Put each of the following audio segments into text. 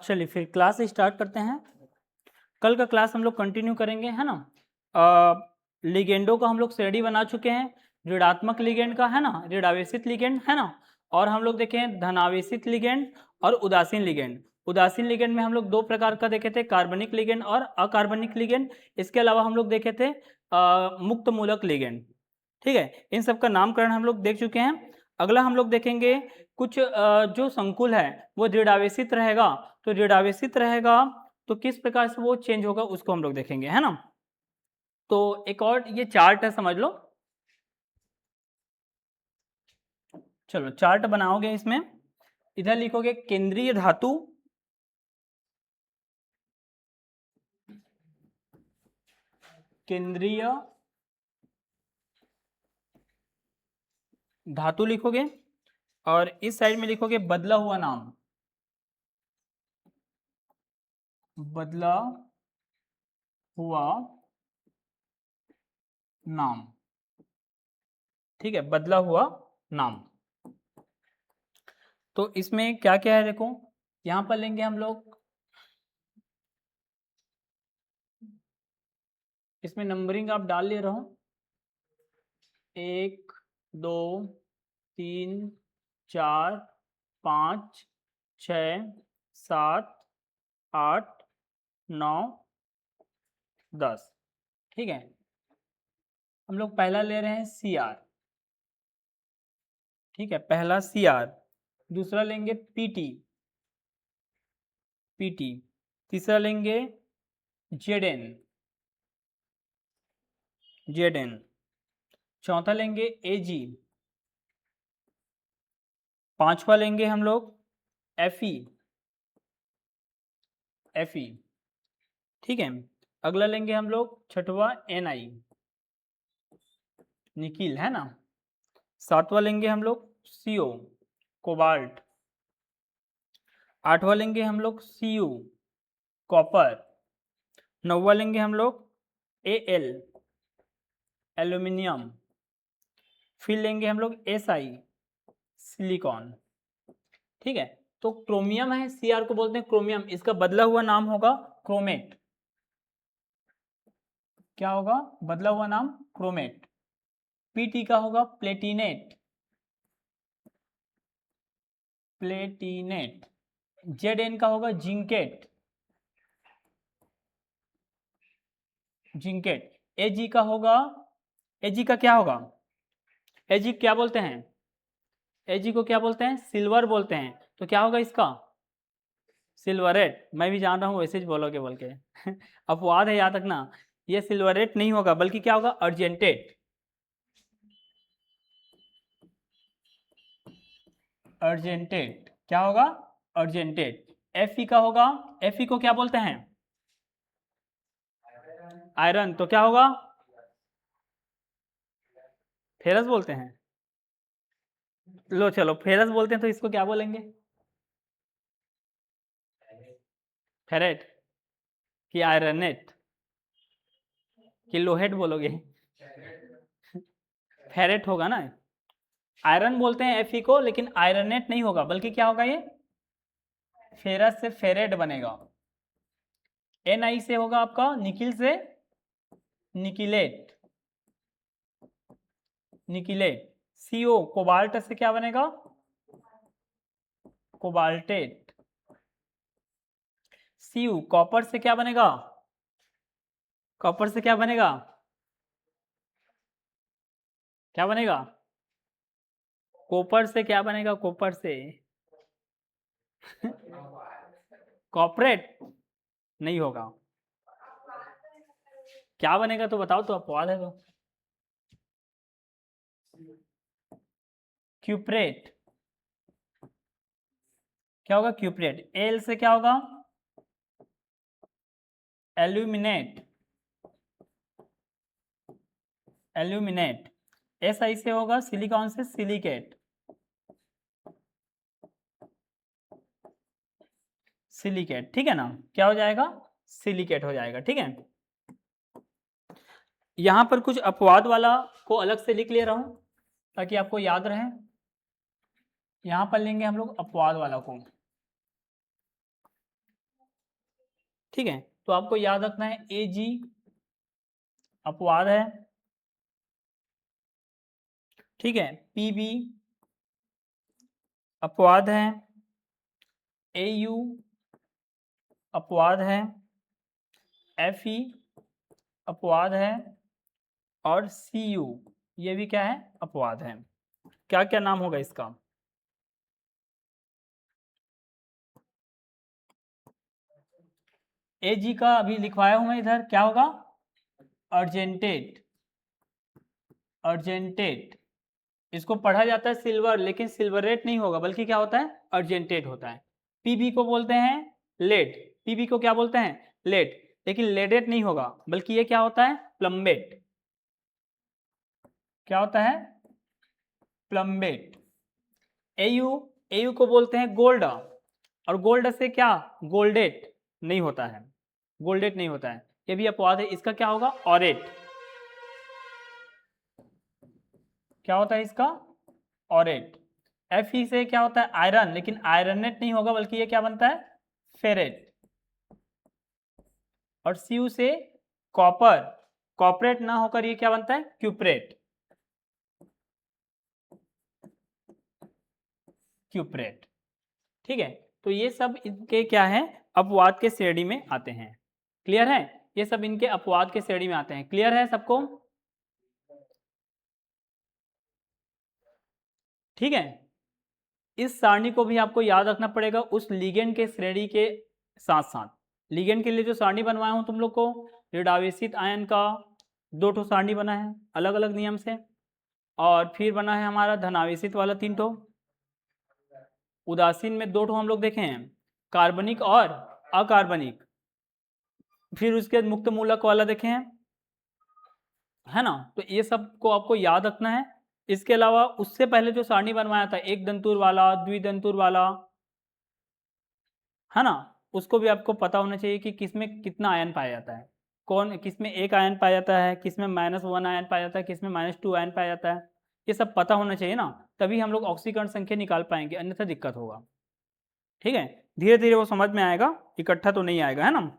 चलिए फिर class start करते हैं। कल का क्लास हम लोग कंटिन्यू करेंगे, है ना। लिगेंडों का हम लोग श्रेणी बना चुके हैं। ऋणात्मक लिगेंड का, है ना, ऋणावेशित लिगेंड, है ना। और हम लोग देखें धनावेशित लिगेंड और उदासीन लिगेंड। उदासीन लिगेंड में हम लोग दो प्रकार का देखे थे, कार्बनिक लिगेंड और अकार्बनिक लिगेंड। इसके अलावा हम लोग देखे थे मुक्त मूलक लिगेंड। ठीक है, इन सब का नामकरण हम लोग देख चुके हैं। अगला हम लोग देखेंगे कुछ जो संकुल है वो दृढ़ावेशित रहेगा, तो दृढ़ावेशित रहेगा तो किस प्रकार से वो चेंज होगा उसको हम लोग देखेंगे, है ना। तो एक और ये चार्ट है, समझ लो। चलो चार्ट बनाओगे, इसमें इधर लिखोगे केंद्रीय धातु, केंद्रीय धातु लिखोगे, और इस साइड में लिखोगे बदला हुआ नाम, बदला हुआ नाम। ठीक है, बदला हुआ नाम। तो इसमें क्या क्या है देखो, यहां पर लेंगे हम लोग, इसमें नंबरिंग आप डाल ले रहो, 1 2 3 4 5 6 7 8 9 10। ठीक है, हम लोग पहला ले रहे हैं CR। ठीक है, पहला CR। दूसरा लेंगे PT, PT। तीसरा लेंगे ZN, ZN। चौथा लेंगे AG। पांचवा लेंगे हम लोग FE, FE। ठीक है, अगला लेंगे हम लोग छठवा NI, निकिल, है ना। सातवां लेंगे हम लोग CO, कोबाल्ट। आठवां लेंगे हम लोग CU, कॉपर। नौवां लेंगे हम लोग AL, एल्यूमिनियम। फिर लेंगे हम लोग SI, सिलिकॉन। ठीक है, तो क्रोमियम है, CR को बोलते हैं क्रोमियम, इसका बदला हुआ नाम होगा क्रोमेट। क्या होगा बदला हुआ नाम? क्रोमेट। PT का होगा प्लेटिनेट, प्लेटिनेट। ZN का होगा जिंकेट, जिंकेट। AG का होगा, AG का क्या होगा? AG क्या बोलते हैं? AG को क्या बोलते हैं? सिल्वर बोलते हैं। तो क्या होगा इसका? सिल्वरेट। मैं भी जान रहा हूँ वैसे ही बोलोगे बोल के अपवाद है, याद रखना। ये सिल्वरेट नहीं होगा, बल्कि क्या होगा? Argentate, argentate. क्या होगा? अर्जेंटेट। Fe का होगा, Fe को क्या बोलते हैं? आयरन। तो क्या होगा? फेरस बोलते हैं। लो चलो, फेरस बोलते हैं तो इसको क्या बोलेंगे? फेरेट कि आयरनेट कि लोहेट बोलोगे? फेरेट होगा ना। आयरन बोलते हैं Fe को, लेकिन आयरनेट नहीं होगा, बल्कि क्या होगा? ये फेरस से फेरेट बनेगा। Na से होगा आपका निकिल से निकिलेट, निकिलेट। CO कोबाल्ट से क्या बनेगा? कोबाल्टेट। Cu कॉपर से क्या बनेगा? कॉपर से क्या बनेगा? क्या बनेगा? कॉपर से क्या बनेगा? कॉपर से कॉपरेट नहीं होगा। क्या बनेगा तो बताओ, तो अपवाद है तो। क्यूप्रेट। क्या होगा? क्यूप्रेट। एल से क्या होगा? Aluminate, aluminate. SI से होगा सिलिकॉन से सिलिकेट, सिलिकेट। ठीक है ना, क्या हो जाएगा? सिलिकेट हो जाएगा। ठीक है, यहां पर कुछ अपवाद वाला को अलग से लिख ले रहा हूं। ताकि आपको याद रहे। यहां पर लेंगे हम लोग अपवाद वाला को, ठीक है। तो आपको याद रखना है Ag अपवाद है, ठीक है। Pb अपवाद है, Au अपवाद है, Fe अपवाद है, और Cu ये भी क्या है, अपवाद है। क्या क्या नाम होगा इसका? Ag का अभी लिखवाया हूं मैं इधर, क्या होगा? Argentate, argentate. इसको पढ़ा जाता है सिल्वर, लेकिन सिल्वरेट नहीं होगा, बल्कि क्या होता है, अर्जेंटेट होता है। पीबी को बोलते हैं लेड, पीबी को क्या बोलते हैं, लेड, लेकिन लेडेट नहीं होगा, बल्कि ये क्या होता है, प्लम्बेट। क्या होता है, प्लम्बेट। एयू, एयू को बोलते हैं गोल्ड, और गोल्ड से क्या, गोल्डेट नहीं होता है, गोल्डेट नहीं होता है, ये भी अपवाद है। इसका क्या होगा, ऑरेट। क्या होता है इसका, ऑरेट। Fe से क्या होता है, आयरन, लेकिन आयरनेट नहीं होगा, बल्कि ये क्या बनता है, फेरेट। और Cu से कॉपर, कॉपरेट ना होकर ये क्या बनता है, क्यूप्रेट, क्यूप्रेट, ठीक है। तो ये सब इनके क्या है, अपवाद के श्रेणी में आते हैं। क्लियर है, ये सब इनके अपवाद के श्रेणी में आते हैं। क्लियर है सबको, ठीक है। इस सारणी को भी आपको याद रखना पड़ेगा उस लिगेंड के श्रेणी के साथ साथ। लिगेंड के लिए जो सारणी बनवाया हूं तुम लोग को, ऋणावेशित आयन का 2 ठो सारणी बना है अलग अलग नियम से, और फिर बना है हमारा धनावेशित वाला 3 ठो, उदासीन में 2 ठो हम लोग देखे हैं, कार्बनिक और अकार्बनिक, फिर उसके बाद मुक्त मूलक वाला देखे हैं, है ना। तो ये सब को आपको याद रखना है। इसके अलावा उससे पहले जो सारणी बनवाया था, एक दंतुर वाला, द्विदंतुर वाला, है ना, उसको भी आपको पता होना चाहिए कि किसमें कितना आयन पाया जाता है, कौन किसमें 1 आयन पाया जाता है, किसमें -1 आयन पाया जाता है, किसमें -2 आयन पाया जाता है। ये सब पता होना चाहिए ना, तभी हम लोग ऑक्सीकरण संख्या निकाल पाएंगे, अन्यथा दिक्कत होगा, ठीक है। धीरे धीरे वो समझ में आएगा, इकट्ठा तो नहीं आएगा, है ना।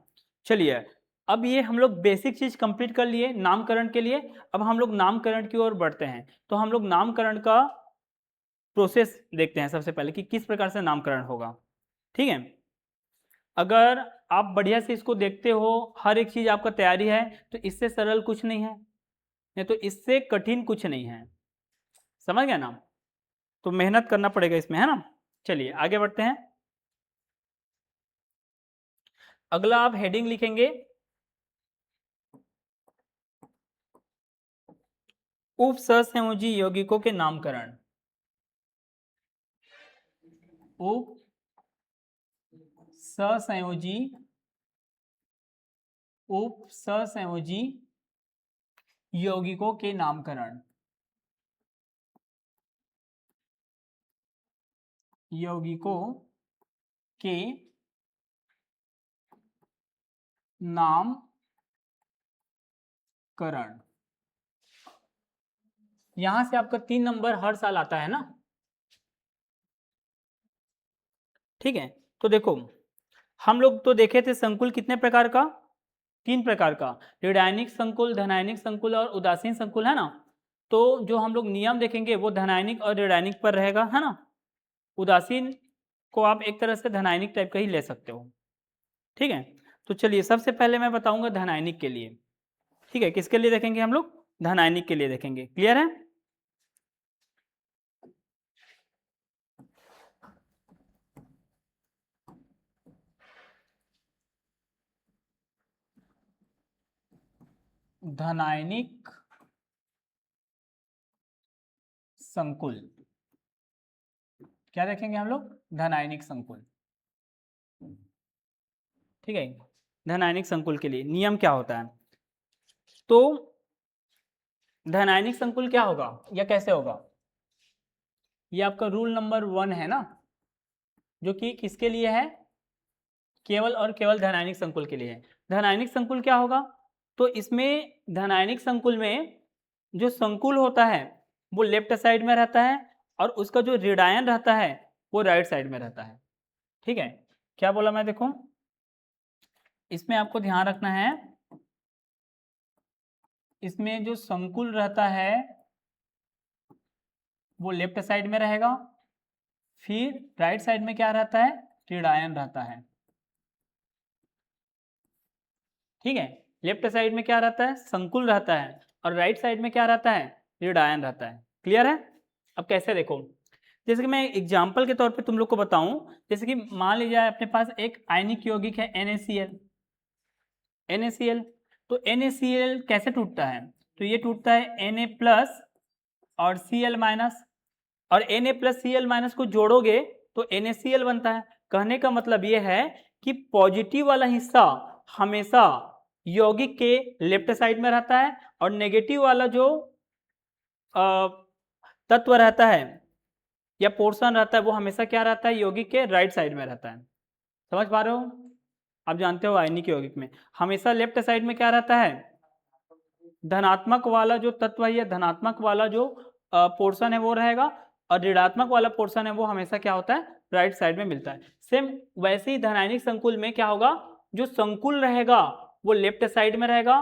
चलिए, अब ये हम लोग बेसिक चीज कंप्लीट कर लिए नामकरण के लिए। अब हम लोग नामकरण की ओर बढ़ते हैं। तो हम लोग नामकरण का प्रोसेस देखते हैं सबसे पहले कि किस प्रकार से नामकरण होगा, ठीक है। अगर आप बढ़िया से इसको देखते हो, हर एक चीज आपका तैयारी है, तो इससे सरल कुछ नहीं है, नहीं तो इससे कठिन कुछ नहीं है, समझ गया ना। तो मेहनत करना पड़ेगा इसमें, है ना। चलिए आगे बढ़ते हैं। अगला आप हेडिंग लिखेंगे, उप सहसंयोजी यौगिकों के नामकरण। उप सहसंयोजी, उप सहसंयोजी यौगिकों के नामकरण, यौगिकों के नामकरण। यहां से आपका 3 नंबर हर साल आता है ना, ठीक है। तो देखो, हम लोग तो देखे थे संकुल कितने प्रकार का, 3 प्रकार का, ऋणायनिक संकुल, धनायनिक संकुल और उदासीन संकुल, है ना। तो जो हम लोग नियम देखेंगे वो धनायनिक और ऋणायनिक पर रहेगा, है ना। उदासीन को आप एक तरह से धनायनिक टाइप का ही ले सकते हो, ठीक है। तो चलिए सबसे पहले मैं बताऊंगा धनायनिक के लिए, ठीक है। किसके लिए देखेंगे हम लोग, धनायनिक के लिए देखेंगे। क्लियर है, धनायनिक संकुल, क्या देखेंगे हम लोग, धनायनिक संकुल, ठीक है। धनायनिक संकुल के लिए नियम क्या होता है, तो धनायनिक संकुल क्या होगा या कैसे होगा, ये आपका रूल नंबर 1 है ना, जो कि किसके लिए है, केवल और केवल धनायनिक संकुल के लिए है। धनायनिक संकुल क्या होगा, तो इसमें धनायनिक संकुल में जो संकुल होता है वो लेफ्ट साइड में रहता है और उसका जो रेडायन रहता है वो राइट साइड में रहता है। ठीक है, क्या बोला मैं, देखो इसमें आपको ध्यान रखना है, इसमें जो संकुल रहता है वो लेफ्ट साइड में रहेगा, फिर राइट साइड में क्या रहता है, रेडायन रहता है। ठीक है, लेफ्ट साइड में क्या रहता है, संकुल रहता है, और राइट साइड में क्या रहता है, रेडायन रहता है। क्लियर है? अब कैसे, देखो जैसे कि मैं एग्जांपल के तौर पे तुम लोग को बताऊं, जैसे कि मान लीजिए अपने पास एक आयनिक यौगिक है NaCl। NaCl, तो NaCl कैसे टूटता है, तो ये टूटता है Na प्लस और Cl माइनस, और Na प्लस Cl माइनस को जोड़ोगे तो NaCl बनता है। कहने का मतलब ये है कि पॉजिटिव वाला हिस्सा हमेशा यौगिक के लेफ्ट साइड में रहता है, और नेगेटिव वाला जो तत्व रहता है या पोर्शन रहता है वो हमेशा क्या रहता है, यौगिक के राइट साइड में रहता है। समझ पा रहे हो? आप जानते हो आयनिक यौगिक में हमेशा लेफ्ट साइड में क्या रहता है, धनात्मक वाला जो तत्व है या धनात्मक वाला जो पोर्शन है वो रहेगा, और ऋणात्मक वाला पोर्शन है वो हमेशा क्या होता है, राइट साइड में मिलता है। सेम वैसे ही धनायनिक संकुल में क्या होगा, जो संकुल रहेगा वो लेफ्ट साइड में रहेगा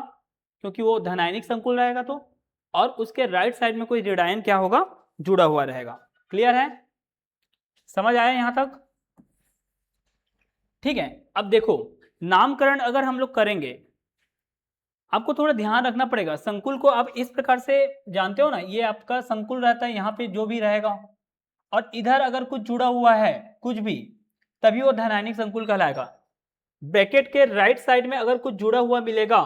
क्योंकि वो धनायनिक संकुल रहेगा तो, और उसके राइट साइड में कोई ऋणायन क्या होगा, जुड़ा हुआ रहेगा। क्लियर है? समझ आया यहां तक? ठीक है, अब देखो नामकरण अगर हम लोग करेंगे, आपको थोड़ा ध्यान रखना पड़ेगा। संकुल को आप इस प्रकार से जानते हो ना, ये आपका संकुल रहता है, यहाँ पे जो भी रहेगा, और इधर अगर कुछ जुड़ा हुआ है कुछ भी, तभी वो धनायनिक संकुल कहलाएगा। ब्रैकेट के राइट साइड में अगर कुछ जुड़ा हुआ मिलेगा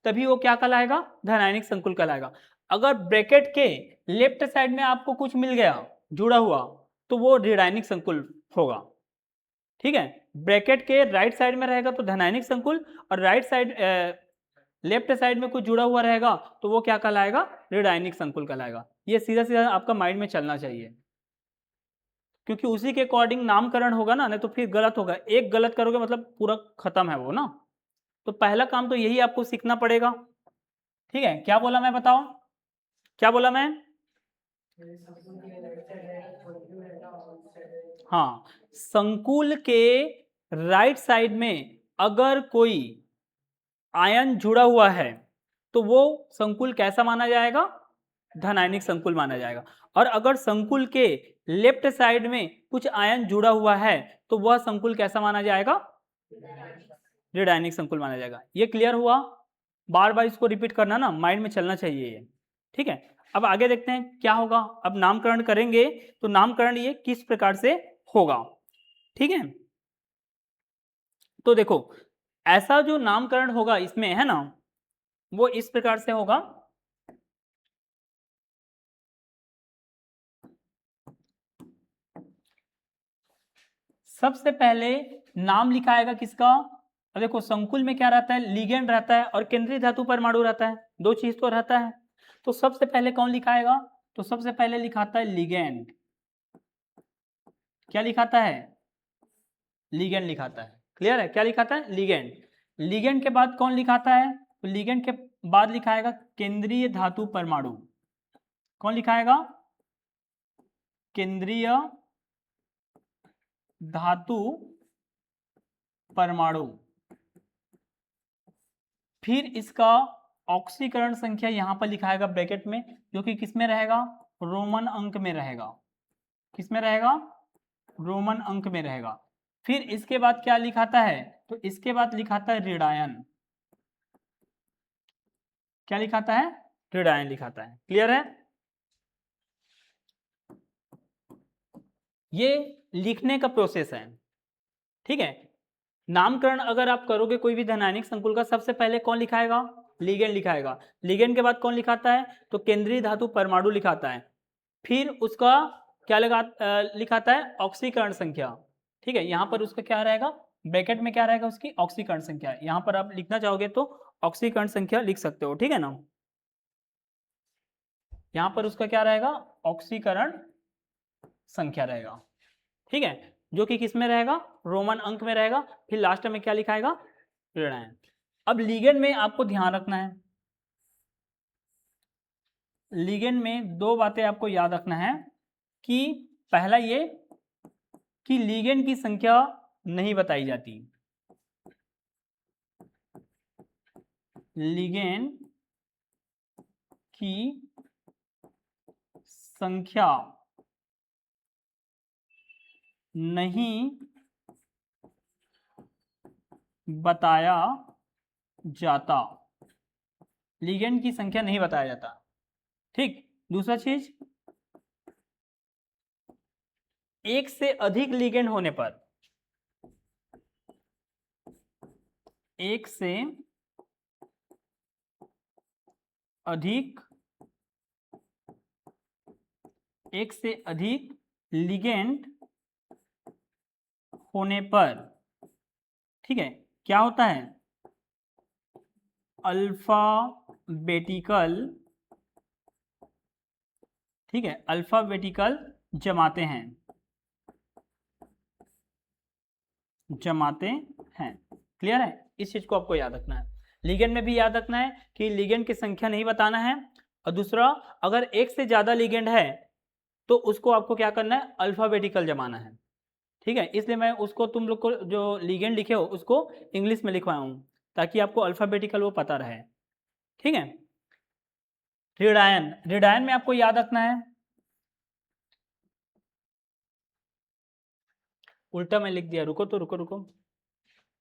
तभी वो क्या कहलाएगा, धनायनिक संकुल कहलाएगा। अगर ब्रैकेट के लेफ्ट साइड में आपको कुछ मिल गया जुड़ा हुआ तो वो ऋणायनिक संकुल होगा। ठीक है, ब्रैकेट के राइट साइड में रहेगा तो धनायनिक संकुल, और राइट साइड लेफ्ट साइड में कुछ जुड़ा हुआ रहेगा तो वो क्या कहलाएगा, ऋणायनिक संकुल कहलाएगा। ये सीधा सीधा आपका माइंड में चलना चाहिए, क्योंकि उसी के अकॉर्डिंग नामकरण होगा ना, नहीं तो फिर गलत होगा। एक गलत करोगे मतलब पूरा खत्म है वो ना। तो पहला काम तो यही आपको सीखना पड़ेगा। ठीक है, क्या बोला मैं, बताओ क्या बोला मैं? हाँ, संकुल के राइट साइड में अगर कोई आयन जुड़ा हुआ है तो वो संकुल कैसा माना जाएगा, धनायनिक संकुल माना जाएगा। और अगर संकुल के लेफ्ट साइड में कुछ आयन जुड़ा हुआ है तो वह संकुल कैसा माना जाएगा, ऋणायनिक संकुल माना जाएगा। ये क्लियर हुआ? बार बार इसको रिपीट करना ना, माइंड में चलना चाहिए ये। ठीक है, अब आगे देखते हैं क्या होगा। अब नामकरण करेंगे तो नामकरण ये किस प्रकार से होगा। ठीक है, तो देखो ऐसा जो नामकरण होगा इसमें है ना, वो इस प्रकार से होगा। सबसे पहले नाम लिखा आएगा किसका, अब देखो संकुल में क्या रहता है, लिगेंड रहता है और केंद्रीय धातु परमाणु रहता है, दो चीज तो रहता है। तो सबसे पहले कौन लिखाएगा, तो सबसे पहले लिखाता है लिगेंड। क्या लिखाता है, लिगेंड लिखाता है। क्लियर है, क्या लिखाता है, लिगेंड। लिगेंड के बाद कौन लिखाता है, तो लिगेंड के बाद लिखाएगा केंद्रीय धातु परमाणु। कौन लिखाएगा, केंद्रीय धातु परमाणु। फिर इसका ऑक्सीकरण संख्या यहां पर लिखाएगा ब्रैकेट में, जो कि किस में रहेगा, रोमन अंक में रहेगा। किस में रहेगा, रोमन अंक में रहेगा। फिर इसके बाद क्या लिखाता है, तो इसके बाद लिखाता है ऋणायन। क्या लिखाता है, ऋणायन लिखाता है। क्लियर है? ये लिखने का प्रोसेस है। ठीक है, नामकरण अगर आप करोगे कोई भी धनायनिक संकुल का, सबसे पहले कौन लिखाएगा, लिगेंड लिखाएगा। लिगेंड के बाद कौन लिखाता है, तो केंद्रीय धातु परमाणु लिखाता है। फिर उसका क्या लिखाता है, ऑक्सीकरण संख्या। ठीक है, यहां पर उसका क्या रहेगा, ब्रैकेट में क्या रहेगा, उसकी ऑक्सीकरण संख्या। यहां पर आप लिखना चाहोगे तो ऑक्सीकरण संख्या लिख सकते हो। ठीक है ना, यहां पर उसका क्या रहेगा, ऑक्सीकरण संख्या रहेगा। ठीक है, जो कि किस में रहेगा, रोमन अंक में रहेगा। फिर लास्ट में क्या लिखाएगा, ऋणायन। अब लिगेंड में आपको ध्यान रखना है, लिगेंड में दो बातें आपको याद रखना है कि पहला ये कि लिगेंड की संख्या नहीं बताई जाती, लिगेंड की संख्या नहीं बताया जाता, लिगेंड की संख्या नहीं बताया जाता। ठीक, दूसरा चीज, एक से अधिक लिगेंड होने पर, एक से अधिक, एक से अधिक लिगेंड होने पर, ठीक है, क्या होता है, अल्फाबेटिकल, ठीक है, अल्फाबेटिकल जमाते हैं, जमाते हैं। क्लियर है, इस चीज को आपको याद रखना है। लिगेंड में भी याद रखना है कि लिगेंड की संख्या नहीं बताना है, और दूसरा अगर एक से ज्यादा लिगेंड है तो उसको आपको क्या करना है, अल्फाबेटिकल जमाना है। ठीक है, इसलिए मैं उसको तुम लोग को जो लिगेंड लिखे हो उसको इंग्लिश में लिखवाया हूं ताकि आपको अल्फाबेटिकल वो पता रहे। ठीक है, रिडायन, रिडायन में आपको याद रखना है, उल्टा मैं लिख दिया, रुको तो रुको रुको,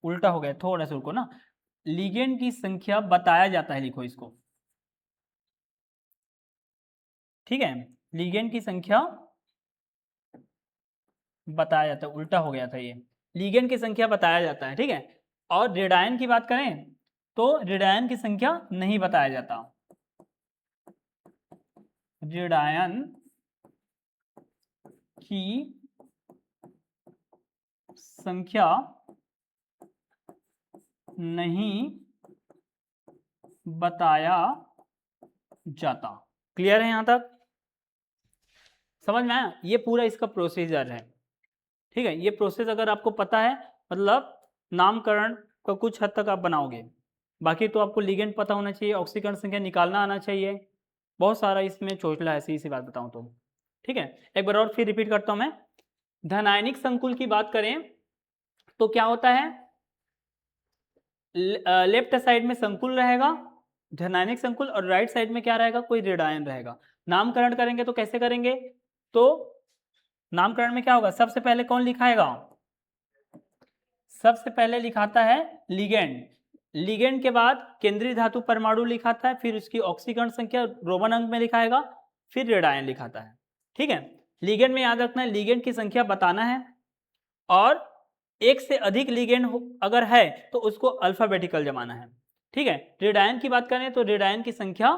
उल्टा हो गया, थोड़ा सा रुको ना। लिगेंड की संख्या बताया जाता है, लिखो इसको। ठीक है, लिगेंड की संख्या बताया जाता है, उल्टा हो गया था ये, लिगेंड की संख्या बताया जाता है। ठीक है, और रेडायन की बात करें तो रेडायन की संख्या नहीं बताया जाता, रेडायन की संख्या नहीं बताया जाता। क्लियर है यहां तक, समझ में आया, ये पूरा इसका प्रोसीजर है। ठीक है, ये प्रोसेस अगर आपको पता है मतलब नामकरण का कुछ हद तक आप बनाओगे। बाकी तो आपको लिगेंड पता होना चाहिए, ऑक्सीकरण संख्या निकालना आना चाहिए, बहुत सारा इसमें चोचला है, ऐसी बात बताऊं तो। ठीक है, एक बार और फिर रिपीट करता हूं मैं। धनायनिक संकुल की बात करें तो क्या होता है, लेफ्ट साइड में संकुल रहेगा, धनायनिक संकुल, और राइट साइड में क्या रहेगा, कोई रेडायन रहेगा। नामकरण करेंगे तो कैसे करेंगे, तो नामकरण में क्या होगा, सबसे पहले कौन लिखाएगा, सबसे पहले लिखाता है लिगेंड, लिगेंड के बाद केंद्रीय धातु परमाणु लिखाता है, फिर उसकी ऑक्सीकरण संख्या रोमन अंक में लिखाएगा, फिर रेडायन लिखाता है। ठीक है, लिगेंड में याद रखना है लिगेंड की संख्या बताना है, और एक से अधिक लिगेंड अगर है तो उसको अल्फाबेटिकल जमाना है। ठीक है, रेडायन की बात करें तो रेडायन की संख्या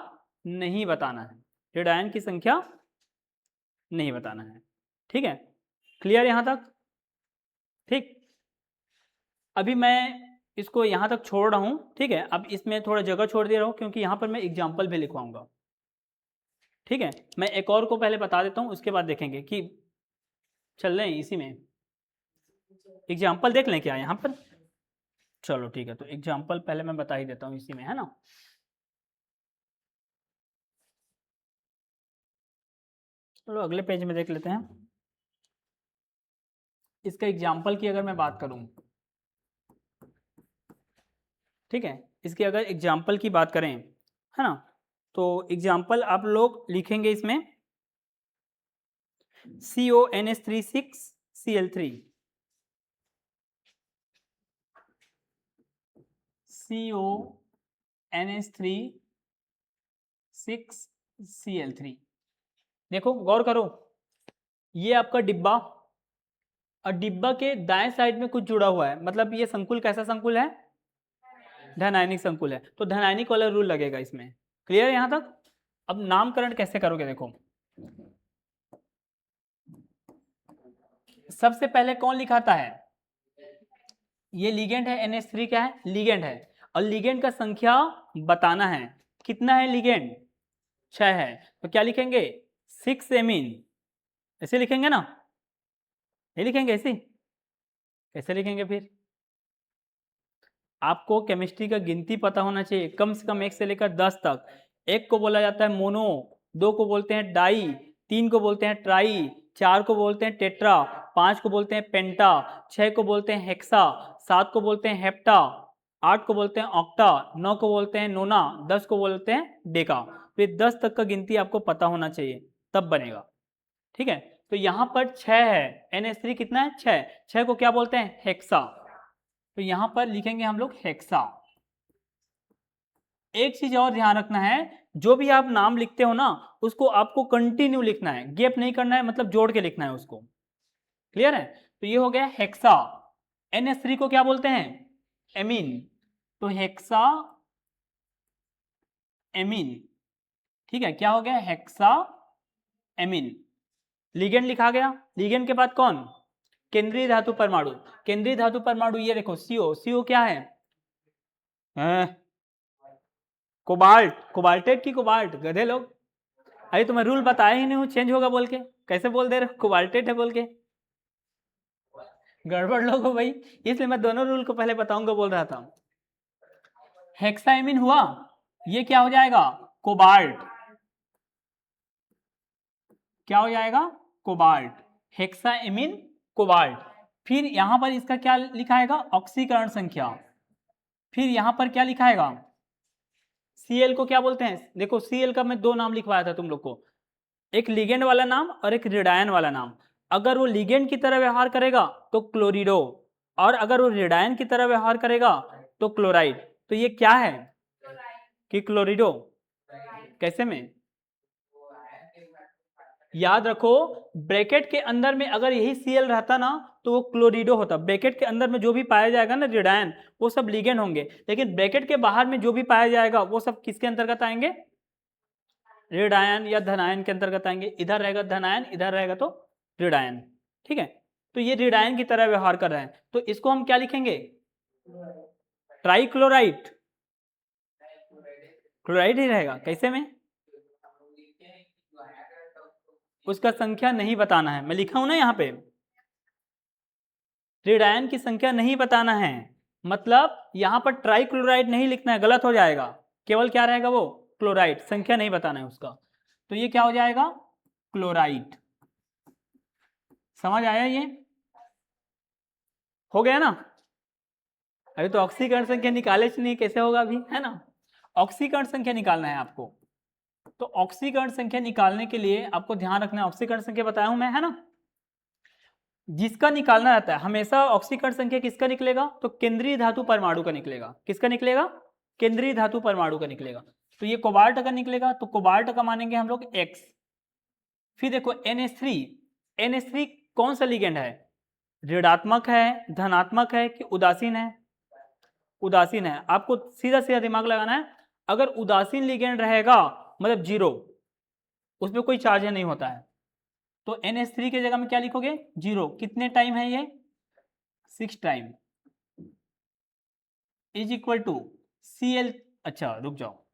नहीं बताना है, रेडायन की संख्या नहीं बताना है। ठीक है, क्लियर यहां तक। ठीक, अभी मैं इसको यहाँ तक छोड़ रहा हूँ। ठीक है, अब इसमें थोड़ा जगह छोड़ दे रहा हूँ क्योंकि यहाँ पर मैं एग्जाम्पल भी लिखवाऊंगा। ठीक है, मैं एक और को पहले बता देता हूँ, उसके बाद देखेंगे कि चल रहे हैं इसी में। एग्जाम्पल देख लें क्या यहाँ पर, चलो ठीक है, तो एग्जाम्पल पहले मैं बता ही देता हूँ इसी में, है ना। चलो अगले पेज में देख लेते हैं। इसका एग्जाम्पल की अगर मैं बात करूँ, ठीक है, इसकी अगर एग्जाम्पल की बात करें, है ना, तो एग्जाम्पल आप लोग लिखेंगे इसमें CONH36Cl3, CONH36Cl3। देखो गौर करो, ये आपका डिब्बा, और डिब्बा के दाएं साइड में कुछ जुड़ा हुआ है, मतलब ये संकुल कैसा संकुल है, धनायनिक संकुल है, तो धनायनिक वाला रूल लगेगा इसमें। क्लियर है यहां तक। अब नामकरण कैसे करोगे, देखो सबसे पहले कौन लिखाता है, ये लिगेंड है, NH3 क्या है, लिगेंड है, और लिगेंड का संख्या बताना है, कितना है लिगेंड, 6 है, तो क्या लिखेंगे 6 एमीन, ऐसे लिखेंगे ना, नहीं लिखेंगे ऐसे, कैसे लिखेंगे फिर, आपको केमिस्ट्री का गिनती पता होना चाहिए, कम से कम 1 से लेकर 10 तक। एक को बोला जाता है मोनो, 2 को बोलते हैं डाई, 3 को बोलते हैं ट्राई, 4 को बोलते हैं टेट्रा, 5 को बोलते हैं पेंटा, 6 को बोलते हैं हेक्सा, 7 को बोलते हैं हेप्टा, 8 को बोलते हैं ऑक्टा, 9 को बोलते हैं नोना, 10 को बोलते हैं डेका। तो ये 10 तक का गिनती आपको पता होना चाहिए, तब बनेगा। ठीक है, तो यहाँ पर 6 है, NH3 कितना है 6, 6 को क्या बोलते हैं हेक्सा। तो यहाँ पर लिखेंगे हम लोग हेक्सा। एक चीज और ध्यान रखना है, जो भी आप नाम लिखते हो ना उसको आपको कंटिन्यू लिखना है, गैप नहीं करना है, मतलब जोड़ के लिखना है उसको। क्लियर है? तो ये हो गया हेक्सा। NH3 को क्या बोलते हैं एमीन, तो हेक्सा एमीन। ठीक है, क्या हो गया हेक्सा एमीन। लिगेंड लिखा गया। लिगेंड के बाद कौन, केंद्रीय धातु परमाणु। केंद्रीय धातु परमाणु ये देखो CO, CO क्या है कोबाल्ट, कोबाल्टेट की कोबाल्ट, गधे लोग। अरे तुम्हें रूल बताया ही नहीं हूँ, चेंज होगा बोल के कैसे बोल दे रहे हो कोबाल्टेट है बोल के, गड़बड़ लोग हो भाई, इसलिए मैं दोनों रूल को पहले बताऊंगा बोल रहा था। हेक्साइमिन हुआ, ये क्या हो जाएगा कोबाल्ट, क्या हो जाएगा कोबाल्ट, हेक्साइमिन कोबाल्ट। फिर यहां पर इसका क्या लिखाएगा ऑक्सीकरण संख्या। फिर यहां पर क्या लिखाएगा Cl को क्या बोलते हैं, देखो Cl का मैं 2 नाम लिखवाया था तुम लोग को, एक लिगेंड वाला नाम और एक रेडायन वाला नाम। अगर वो लिगेंड की तरह व्यवहार करेगा तो क्लोरिडो, और अगर वो रेडायन की तरह व्यवहार करेगा तो क्लोराइड। तो ये क्या है कि क्लोरिडो, कैसे में याद रखो, ब्रैकेट के अंदर में अगर यही Cl रहता ना तो वो क्लोरिडो होता। ब्रैकेट के अंदर में जो भी पाया जाएगा ना रेडायन वो सब लिगेंड होंगे, लेकिन ब्रैकेट के बाहर में जो भी पाया जाएगा वो सब किसके अंतर्गत आएंगे रेडायन या धनायन के अंतर्गत आएंगे। इधर रहेगा धनायन, इधर रहेगा तो रेडायन। ठीक है, तो ये रेडायन की तरह व्यवहार कर रहे हैं, तो इसको हम क्या लिखेंगे ट्राइक्लोराइड, क्लोराइड ही रहेगा। कैसे में उसका संख्या नहीं बताना है, मैं लिखा हूं ना यहाँ पे रेडायन की संख्या नहीं बताना है, मतलब यहां पर ट्राइक्लोराइड नहीं लिखना है, गलत हो जाएगा। केवल क्या रहेगा वो क्लोराइड, संख्या नहीं बताना है उसका। तो ये क्या हो जाएगा क्लोराइड। समझ आया ये हो गया ना। अरे तो ऑक्सीकरण संख्या निकाले नहीं, कैसे होगा अभी, है ना। ऑक्सीकरण संख्या निकालना है आपको, तो ऑक्सीकरण संख्या निकालने के लिए आपको ध्यान रखना है, ऑक्सीकरण संख्या बताया हूं मैं, है ना। जिसका निकालना रहता है हमेशा ऑक्सीकरण संख्या किसका निकलेगा, तो केंद्रीय धातु परमाणु का निकलेगा। किसका निकलेगा केंद्रीय धातु परमाणु का निकलेगा। तो ये कोबाल्ट का निकलेगा, तो कोबाल्ट का मानेंगे हम लोग X। फिर देखो NH3, NH3 कौन सा लिगेंड है, ऋणात्मक है, धनात्मक है कि उदासीन है, उदासीन है। आपको सीधा सीधा दिमाग लगाना है, अगर उदासीन लिगेंड रहेगा मतलब जीरो, उसमें कोई चार्ज नहीं होता है, तो NH3 की जगह में क्या लिखोगे जीरो। कितने टाइम है ये 6 time is equal to Cl। अच्छा रुक जाओ,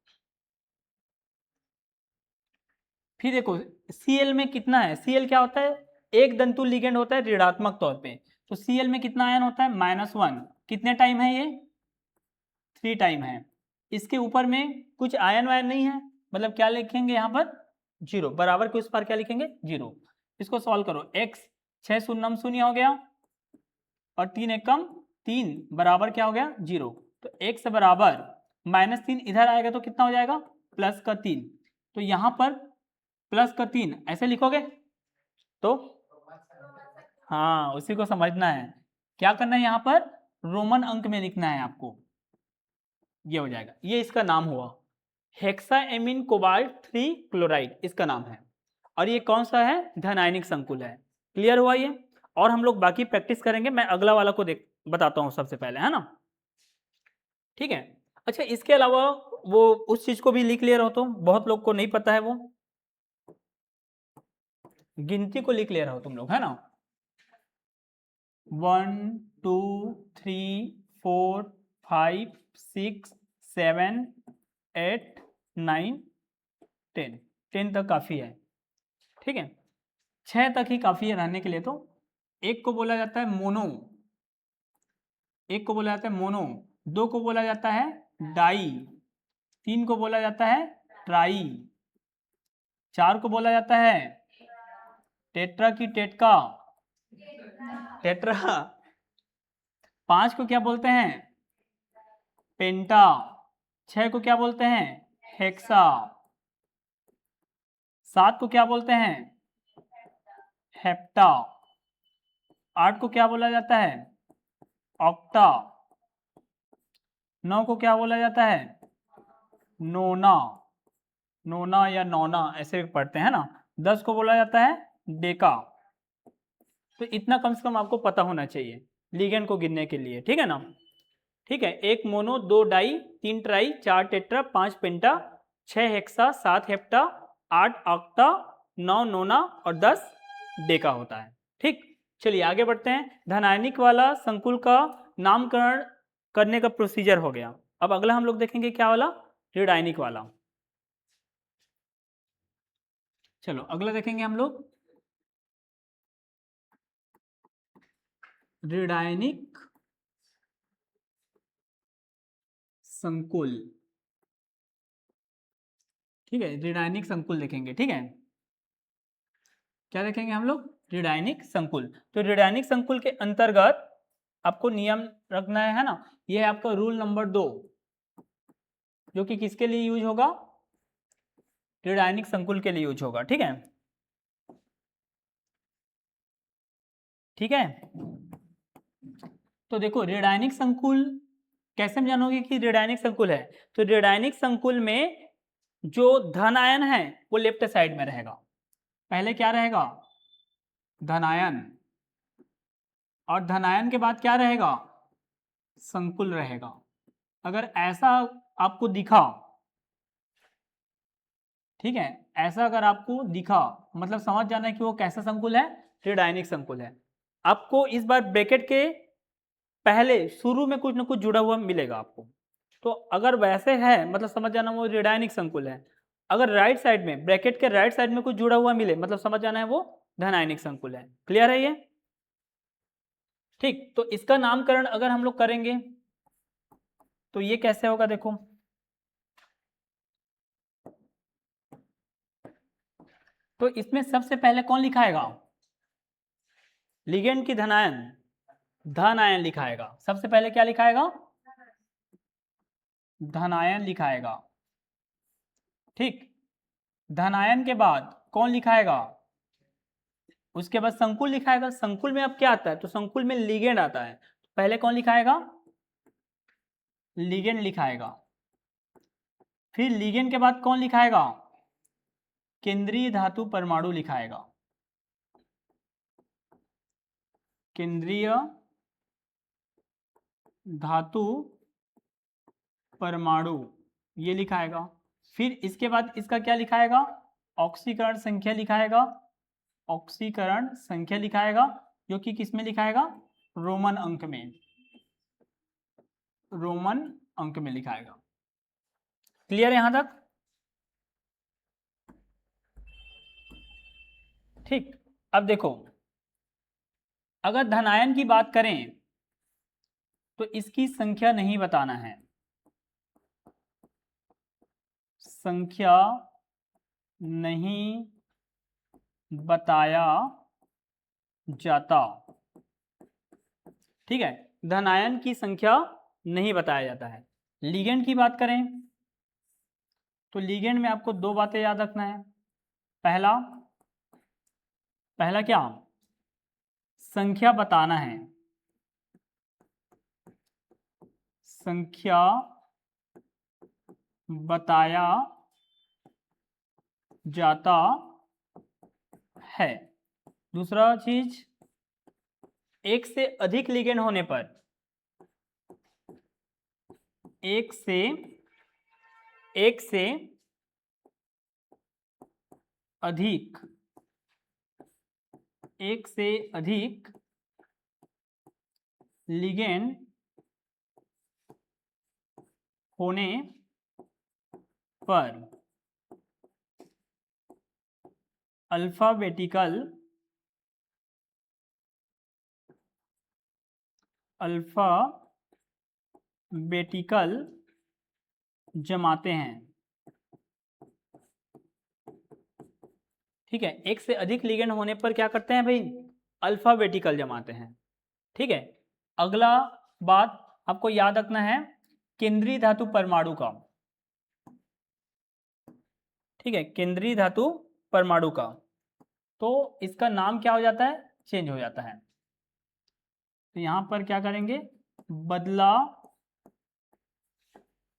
फिर देखो Cl में कितना है, Cl क्या होता है एक दंतु लिगेंड होता है ऋणात्मक तौर पे, तो Cl में कितना आयन होता है -1। कितने टाइम है ये 3 टाइम है। इसके ऊपर में कुछ आयन वायन नहीं है, मतलब क्या लिखेंगे यहाँ पर जीरो, बराबर के उस पर क्या लिखेंगे जीरो। इसको सॉल्व करो, x 6 शून्यम शून्य हो गया और 3 एकम 3 बराबर क्या हो गया जीरो। तो x बराबर -3 इधर आएगा तो कितना हो जाएगा +3। तो यहाँ पर +3 ऐसे लिखोगे तो हाँ उसी को समझना है, क्या करना है यहाँ पर रोमन अंक में लिखना है आपको, ये हो जाएगा। ये इसका नाम हुआ हेक्साएमिन कोबाल्ट 3 क्लोराइड, इसका नाम है। और ये कौन सा है धनायनिक संकुल है। क्लियर हुआ ये, और हम लोग बाकी प्रैक्टिस करेंगे, मैं अगला वाला को देख बताता हूँ सबसे पहले, है ना। ठीक है, अच्छा इसके अलावा वो उस चीज को भी लिख ले रहो, तो बहुत लोग को नहीं पता है, वो गिनती को लिख ले रहो तुम लोग, है ना। 1 2 3 4 5 6 7 8 9 10, 10 तक काफी है। ठीक है, 6 तक ही काफी है रहने के लिए। तो एक को बोला जाता है मोनो, एक को बोला जाता है मोनो, 2 को बोला जाता है डाई, 3 को बोला जाता है ट्राई, 4 को बोला जाता है टेट्रा की टेटका, टेट्रा। 5 को क्या बोलते हैं? पेंटा। 6 को क्या बोलते हैं? हेक्सा। 7 को क्या बोलते हैं? हेप्टा। 8 को क्या बोला जाता है? ऑक्टा। 9 को क्या बोला जाता है? नोना। नोना या नौना ऐसे भी पढ़ते हैं ना। 10 को बोला जाता है डेका। तो इतना कम से कम आपको पता होना चाहिए लिगेंड को गिनने के लिए, ठीक है ना। ठीक है, 1 मोनो, 2 डाई, 3 ट्राई, 4 टेट्रा, 5 पेंटा, 6 हेक्सा, 7 हेप्टा, 8 ऑक्टा, 9 नोना और 10 डेका होता है। ठीक, चलिए आगे बढ़ते हैं। धनायनिक वाला संकुल का नामकरण करने का प्रोसीजर हो गया। अब अगला हम लोग देखेंगे क्या वाला? ऋणायनिक वाला। चलो अगला देखेंगे हम लोग ऋणायनिक संकुल। ठीक है, ऋणायनिक संकुल देखेंगे। ठीक है, क्या देखेंगे हम लोग? ऋणायनिक संकुल। तो ऋणायनिक संकुल के अंतर्गत आपको नियम रखना है ना। यह है आपका रूल नंबर 2, जो कि किसके लिए यूज होगा? ऋणायनिक संकुल के लिए यूज होगा। ठीक है, ठीक है। तो देखो ऋणायनिक संकुल कैसे हम जानोगे कि ऋणायनिक संकुल है? तो ऋणायनिक संकुल में जो धन आयन है वो लेफ्ट साइड में रहेगा। पहले क्या रहेगा? धनायन। और धनायन के बाद क्या रहेगा? संकुल रहेगा। अगर ऐसा आपको दिखा, ठीक है, ऐसा अगर आपको दिखा मतलब समझ जाना है कि वो कैसा संकुल है? ऋणायनिक संकुल है। आपको इस बार ब्रैकेट के पहले शुरू में कुछ ना कुछ जुड़ा हुआ मिलेगा आपको। तो अगर वैसे है मतलब समझ जाना वो ऋणायनिक संकुल है। अगर राइट साइड में ब्रैकेट के राइट साइड में कुछ जुड़ा हुआ मिले मतलब समझ जाना है वो धनायनिक संकुल है। क्लियर है ये? ठीक, तो इसका नामकरण अगर हम लोग करेंगे तो ये कैसे होगा? देखो, तो इसमें सबसे पहले कौन लिखाएगा? लिगेंड की धनायन, धनायन लिखाएगा। सबसे पहले क्या लिखाएगा? धनायन लिखाएगा। ठीक, धनायन के बाद कौन लिखाएगा? उसके बाद संकुल लिखाएगा। संकुल में अब क्या आता है? तो संकुल में लिगेंड आता है। पहले कौन लिखाएगा? लिगेंड लिखाएगा। फिर लिगेंड के बाद कौन लिखाएगा? केंद्रीय धातु परमाणु लिखाएगा। केंद्रीय धातु परमाणु ये लिखाएगा। फिर इसके बाद इसका क्या लिखाएगा? ऑक्सीकरण संख्या लिखाएगा। ऑक्सीकरण संख्या लिखाएगा, जो कि किस में लिखाएगा? रोमन अंक में, रोमन अंक में लिखाएगा। क्लियर है यहां तक? ठीक, अब देखो अगर धनायन की बात करें तो इसकी संख्या नहीं बताना है। संख्या नहीं बताया जाता। ठीक है, धनायन की संख्या नहीं बताया जाता है। लिगेंड की बात करें तो लिगेंड में आपको दो बातें याद रखना है। पहला पहला क्या? संख्या बताना है। संख्या बताया जाता है। दूसरा चीज, एक से अधिक लिगेंड होने पर, एक से अधिक, एक से अधिक लिगेंड होने पर अल्फाबेटिकल जमाते हैं। ठीक है, एक से अधिक लिगेंड होने पर क्या करते हैं भाई, अल्फाबेटिकल जमाते हैं। ठीक है, अगला बात आपको याद रखना है केंद्रीय धातु परमाणु का। ठीक है, केंद्रीय धातु परमाणु का, तो इसका नाम क्या हो जाता है, चेंज हो जाता है। तो यहां पर क्या करेंगे, बदला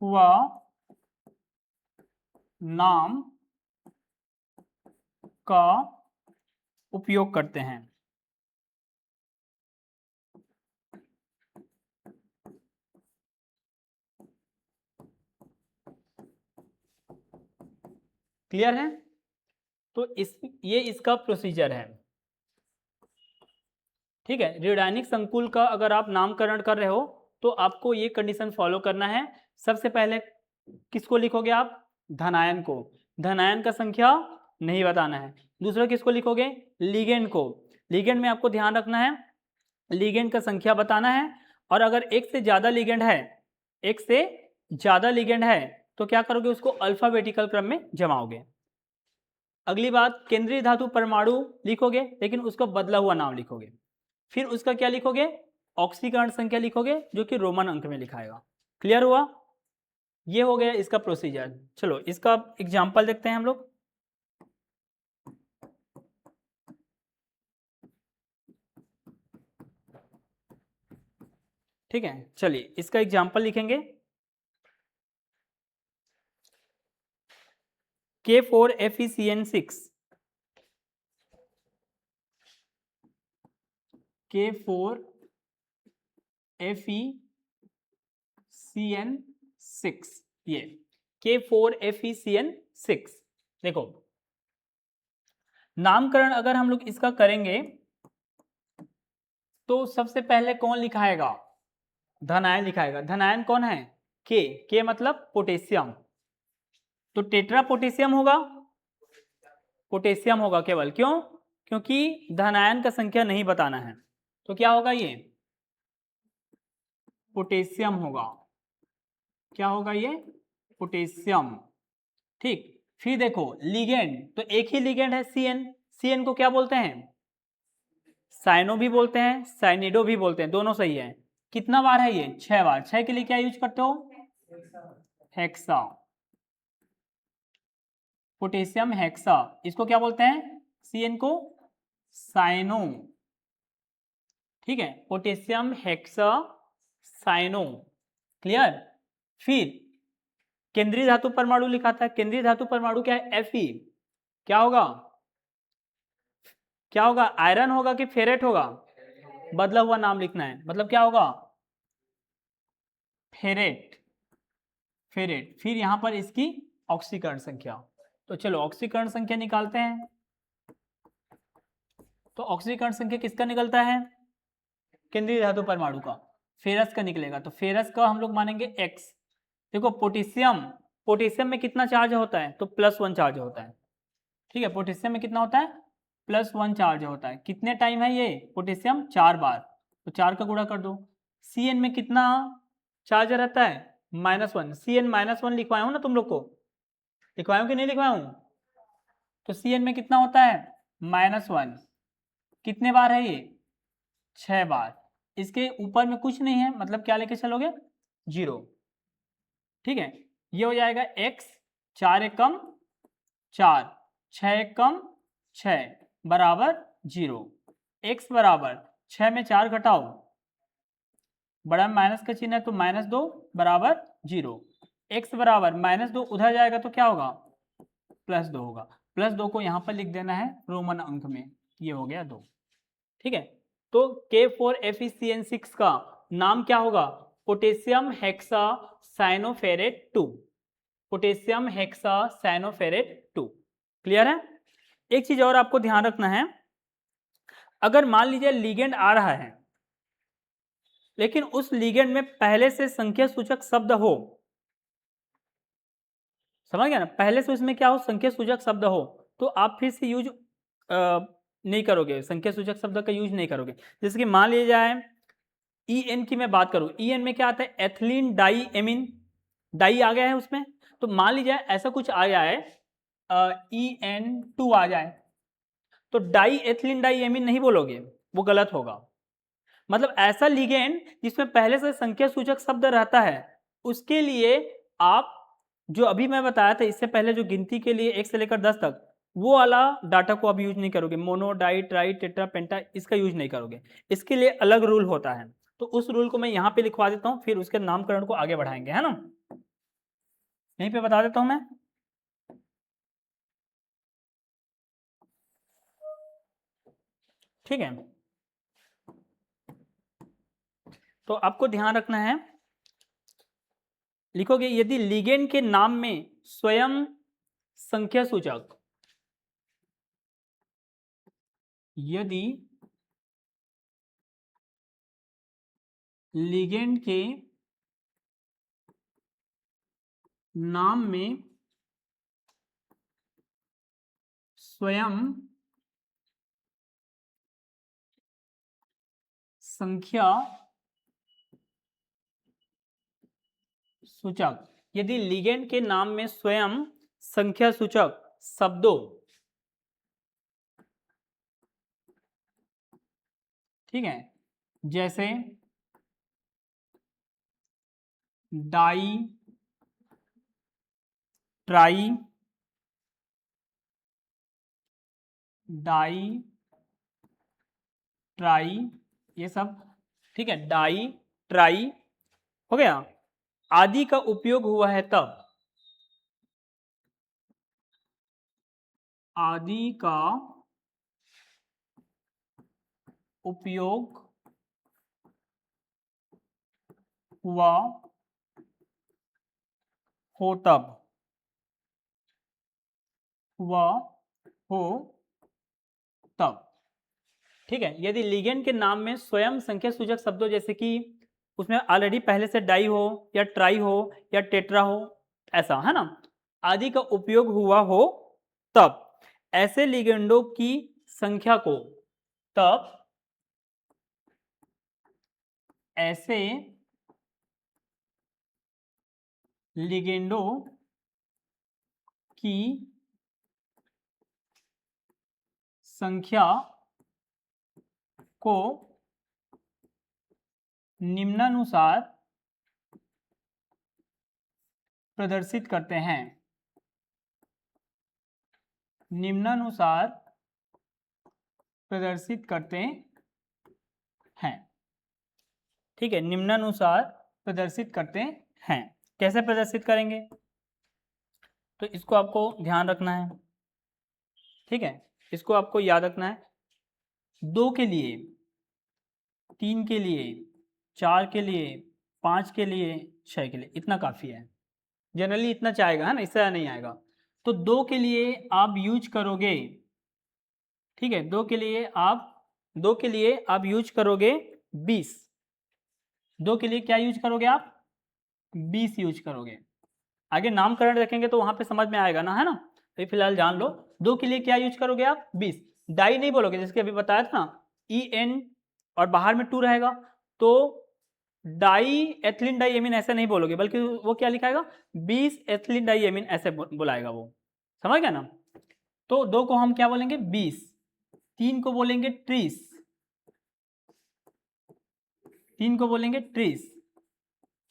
हुआ नाम का उपयोग करते हैं। क्लियर है? तो ये इसका प्रोसीजर है। ठीक है, रेडियोनिक संकुल का अगर आप नामकरण कर रहे हो तो आपको ये कंडीशन फॉलो करना है। सबसे पहले किसको लिखोगे आप, धनायन को, धनायन का संख्या नहीं बताना है। दूसरा किसको लिखोगे, लिगेंड को, लिगेंड में आपको ध्यान रखना है लिगेंड का संख्या बताना है। और अगर एक से ज्यादा लिगेंड है, एक से ज्यादा लिगेंड है तो क्या करोगे, उसको अल्फाबेटिकल क्रम में जमाओगे। अगली बात, केंद्रीय धातु परमाणु लिखोगे लेकिन उसका बदला हुआ नाम लिखोगे। फिर उसका क्या लिखोगे, ऑक्सीकरण संख्या लिखोगे जो कि रोमन अंक में लिखाएगा। क्लियर हुआ? ये हो गया इसका प्रोसीजर। चलो इसका एग्जांपल देखते हैं हम लोग। ठीक है, चलिए इसका एग्जांपल लिखेंगे। K4FeCN6, K4FeCN6, ये K4FeCN6। देखो नामकरण अगर हम लोग इसका करेंगे तो सबसे पहले कौन लिखाएगा, धनायन लिखाएगा। धनायन कौन है, के मतलब पोटेशियम, तो टेट्रा पोटेशियम होगा, पोटेशियम होगा केवल। क्यों, क्योंकि धनायन का संख्या नहीं बताना है, तो क्या होगा, ये पोटेशियम होगा। क्या होगा, ये पोटेशियम। ठीक, फिर देखो लिगेंड, तो एक ही लिगेंड है सीएन, सीएन को क्या बोलते हैं, साइनो भी बोलते हैं, साइनिडो भी बोलते हैं, दोनों सही है। कितना बार है ये, 6 बार। 6 के लिए क्या यूज करते हो, हेक्सा, पोटेशियम हेक्सा। इसको क्या बोलते हैं, सीएन को साइनो। ठीक है, पोटेशियम हेक्सा साइनो। क्लियर? फिर केंद्रीय धातु परमाणु लिखा था, केंद्रीय धातु परमाणु क्या है, Fe। क्या होगा, क्या होगा, आयरन होगा कि फेरेट होगा, बदला हुआ नाम लिखना है, मतलब क्या होगा, फेरेट, फेरेट। फिर यहां पर इसकी ऑक्सीकरण संख्या, तो चलो ऑक्सीकरण संख्या निकालते हैं। तो ऑक्सीकरण संख्या किसका निकलता है, केंद्रीय धातु परमाणु का, फेरस का निकलेगा। तो फेरस का हम लोग मानेंगे X। देखो पोटेशियम, पोटेशियम में कितना चार्ज होता है, तो +1 चार्ज होता है। ठीक है, पोटेशियम में कितना होता है, +1 चार्ज होता है। कितने टाइम है ये पोटेशियम, 4 बार, तो 4 का गुणा कर दो। Cn में कितना चार्ज रहता है, -1। Cn -1 लिखवाया हूं ना तुम लोग को, लिखवाया हूं कि नहीं लिखवाया हूं, तो Cn में कितना होता है, -1। कितने बार है ये, 6 बार। इसके ऊपर में कुछ नहीं है, मतलब क्या लेके चलोगे, 0। ठीक है, ये हो जाएगा x, 4 एक कम 4, 6 एक कम 6 बराबर 0। x बराबर 6 में 4 घटाओ, बड़ा माइनस का चिन्ह है तो -2 बराबर 0। x बराबर -2 उधर जाएगा तो क्या होगा, +2 होगा। +2 को यहाँ पर लिख देना है रोमन अंक में, ये हो गया 2। ठीक है, तो K4FeCN6 का नाम क्या होगा, potassium hexacyanoferrate 2, potassium hexacyanoferrate 2। Clear है? एक चीज और आपको ध्यान रखना है, अगर मान लीजिए लिगेंड आ रहा है लेकिन उस लिगेंड में पहले से संख्या सूचक शब्द हो, समझ गया ना, पहले से उसमें क्या हो, संख्या सूचक शब्द हो, तो आप फिर से यूज नहीं करोगे, संख्या सूचक शब्द का यूज नहीं करोगे। जैसे कि मान लीजिए जाए EN की मैं बात करूं, EN में क्या आता है, एथिलीन डाई एमीन, डाई आ गया है उसमें, तो मान लीजिए ऐसा कुछ आ जाए EN2 आ जाए, तो डाई एथिलीन डाइएमीन नहीं बोलोगे, वो गलत होगा। मतलब ऐसा लिगेंड जिसमें पहले से संख्या सूचक शब्द रहता है, उसके लिए आप जो अभी मैं बताया था इससे पहले जो गिनती के लिए 1 से लेकर 10 तक, वो वाला डाटा को अब यूज नहीं करोगे। मोनो, डाई, ट्राई, टेट्रा, पेंटा, इसका यूज नहीं करोगे। इसके लिए अलग रूल होता है, तो उस रूल को मैं यहाँ पे लिखवा देता हूँ, फिर उसके नामकरण को आगे बढ़ाएंगे, है ना। यहीं पे बता देता हूँ मैं। ठीक है, तो आपको ध्यान रखना है, लिखोगे यदि लिगेंड के नाम में स्वयं संख्या सूचक, यदि लिगेंड के नाम में स्वयं संख्या सूचक, यदि लिगेंड के नाम में स्वयं संख्या सूचक शब्दों, ठीक है, जैसे डाई, ट्राई, डाई, ट्राई, ये सब, ठीक है, डाई, ट्राई हो गया, आदि का उपयोग हुआ है तब, आदि का उपयोग हुआ हो तब, हुआ हो तब, ठीक है। यदि लिगेंड के नाम में स्वयं संख्या सूचक शब्दों, जैसे कि उसमें ऑलरेडी पहले से डाई हो या ट्राई हो या टेट्रा हो, ऐसा है ना, आदि का उपयोग हुआ हो तब ऐसे लिगेंडों की संख्या को, तब ऐसे लिगेंडों की संख्या को निम्नानुसार प्रदर्शित करते हैं, निम्नानुसार प्रदर्शित करते हैं, ठीक है, निम्नानुसार प्रदर्शित करते हैं। कैसे प्रदर्शित करेंगे, तो इसको आपको ध्यान रखना है, ठीक है, इसको आपको याद रखना है। 2 के लिए, 3 के लिए, 4 के लिए, 5 के लिए, 6 के लिए, इतना काफ़ी है। जनरली इतना चाहेगा, है ना, इससे नहीं आएगा। तो 2 के लिए आप यूज करोगे, ठीक है, 2 के लिए आप यूज करोगे 20। 2 के लिए क्या यूज करोगे आप, 20 यूज करोगे। आगे नामकरण रखेंगे तो वहां पे समझ में आएगा ना, है ना। तो फिलहाल जान लो, 2 के लिए क्या यूज करोगे आप, 20। डाई नहीं बोलोगे, जैसे अभी बताया था ना, EN और बाहर में 2 रहेगा, तो डाई एथिलीन डाइएमीन ऐसे नहीं बोलोगे, बल्कि वो क्या लिखाएगा, 20 एथिलीन डाइएमीन ऐसे बुलाएगा वो, समझ गया ना। तो 2 को हम क्या बोलेंगे, 20। 3 को बोलेंगे ट्रीस, 3 को बोलेंगे ट्रीस।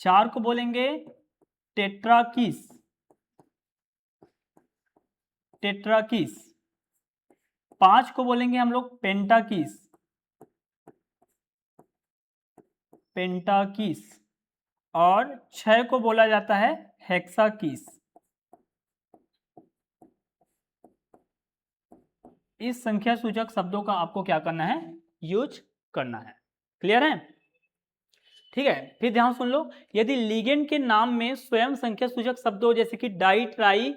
4 को बोलेंगे टेट्राकीस, टेट्राकीस। 5 को बोलेंगे हम लोग पेंटाकीस, पेंटाकीस। और 6 को बोला जाता है हेक्साकीस। इस संख्या सूचक शब्दों का आपको क्या करना है, यूज करना है। क्लियर है, ठीक है। फिर ध्यान सुन लो, यदि लिगेंड के नाम में स्वयं संख्या सूचक शब्दों जैसे कि डाई, ट्राई